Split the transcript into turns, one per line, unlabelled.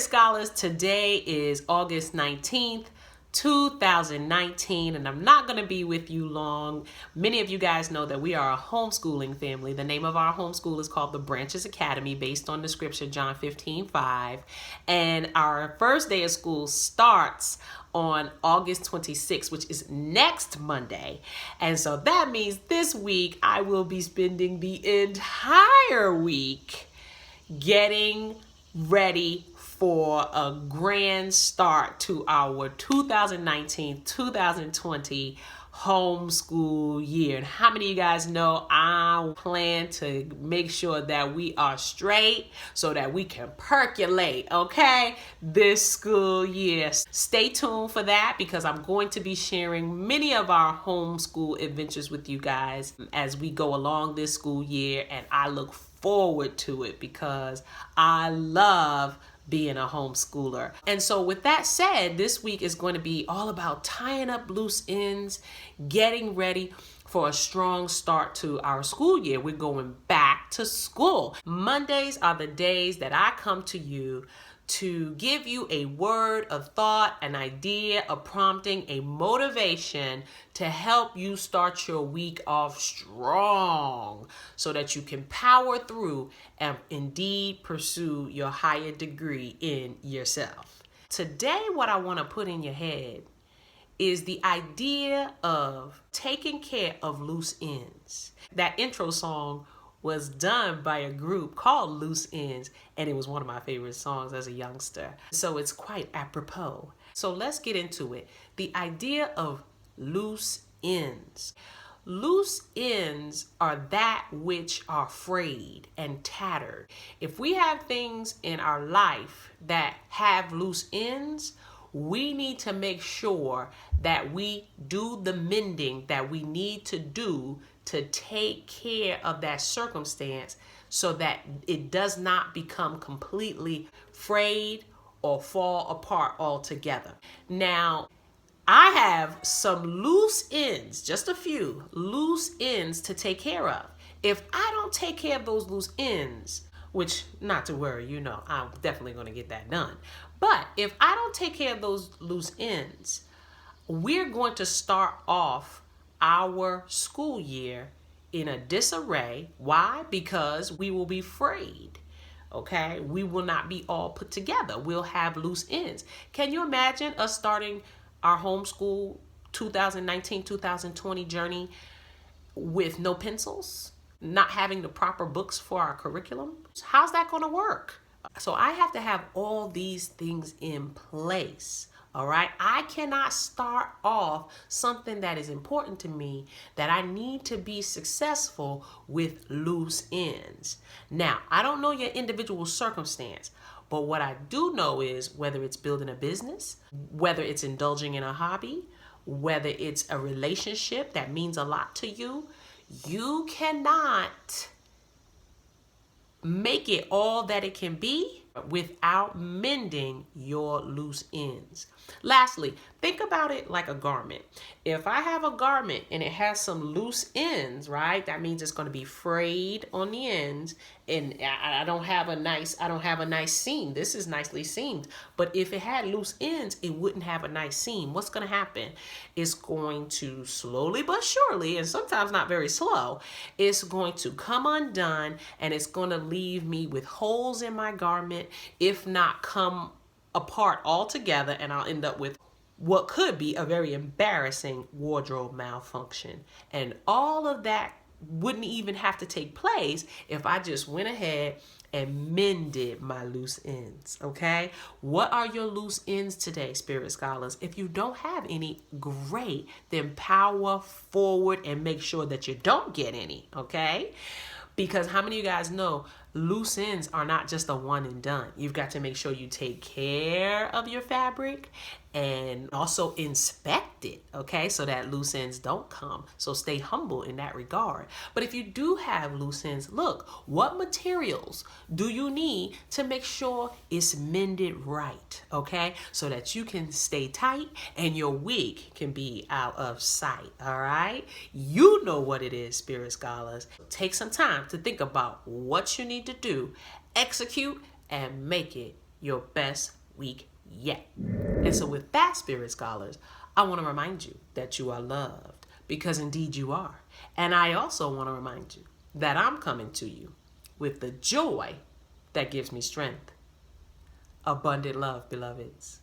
Spirit Scholars, today is August 19th, 2019, and I'm not going to be with you long. Many of you guys know that we are a homeschooling family. The name of our homeschool is called the Branches Academy, based on the scripture John 15:5. And our first day of school starts on August 26th, which is next Monday. And so that means this week I will be spending the entire week getting ready for a grand start to our 2019-2020 homeschool year. And how many of you guys know I plan to make sure that we are straight so that we can percolate, okay, this school year. Stay tuned for that, because I'm going to be sharing many of our homeschool adventures with you guys as we go along this school year, and I look forward to it because I love being a homeschooler. And so with that said, this week is going to be all about tying up loose ends, getting ready for a strong start to our school year. We're going back to school. Mondays are the days that I come to you to give you a word of thought, an idea, a prompting, a motivation to help you start your week off strong so that you can power through and indeed pursue your higher degree in yourself. Today, what I want to put in your head is the idea of taking care of loose ends. That intro song was done by a group called Loose Ends, and it was one of my favorite songs as a youngster. So it's quite apropos. So let's get into it. The idea of loose ends. Loose ends are that which are frayed and tattered. If we have things in our life that have loose ends, we need to make sure that we do the mending that we need to do to take care of that circumstance so that it does not become completely frayed or fall apart altogether. Now, I have some loose ends, just a few loose ends to take care of. If I don't take care of those loose ends, which, not to worry, you know, I'm definitely going to get that done. But if I don't take care of those loose ends, we're going to start off our school year in a disarray. Why? Because we will be frayed. Okay? We will not be all put together. We'll have loose ends. Can you imagine us starting our homeschool 2019-2020 journey with no pencils? Not having the proper books for our curriculum? How's that going to work? So I have to have all these things in place. All right. I cannot start off something that is important to me, that I need to be successful, with loose ends. Now, I don't know your individual circumstance, but what I do know is whether it's building a business, whether it's indulging in a hobby, whether it's a relationship that means a lot to you, you cannot make it all that it can be without mending your loose ends. Lastly, think about it like a garment. If I have a garment and it has some loose ends, right, that means it's going to be frayed on the ends, and I don't have a nice seam. This is nicely seamed, but if it had loose ends, it wouldn't have a nice seam. What's going to happen? It's going to slowly but surely, and sometimes not very slow, it's going to come undone, and it's going to leave me with holes in my garment, if not come apart altogether, and I'll end up with what could be a very embarrassing wardrobe malfunction. And all of that wouldn't even have to take place if I just went ahead and mended my loose ends. Okay? What are your loose ends today, Spirit Scholars? If you don't have any, great. Then power forward and make sure that you don't get any. Okay? Because how many of you guys know loose ends are not just a one and done? You've got to make sure you take care of your fabric and also inspect it, okay, so that loose ends don't come. So stay humble in that regard. But if you do have loose ends, look, what materials do you need to make sure it's mended right, okay, so that you can stay tight and your wig can be out of sight, all right? You know what it is, Spirit Scholars. Take some time to think about what you need to do, execute, and make it your best week yet. And so with that, Spirit Scholars, I want to remind you that you are loved, because indeed you are. And I also want to remind you that I'm coming to you with the joy that gives me strength. Abundant love, beloveds.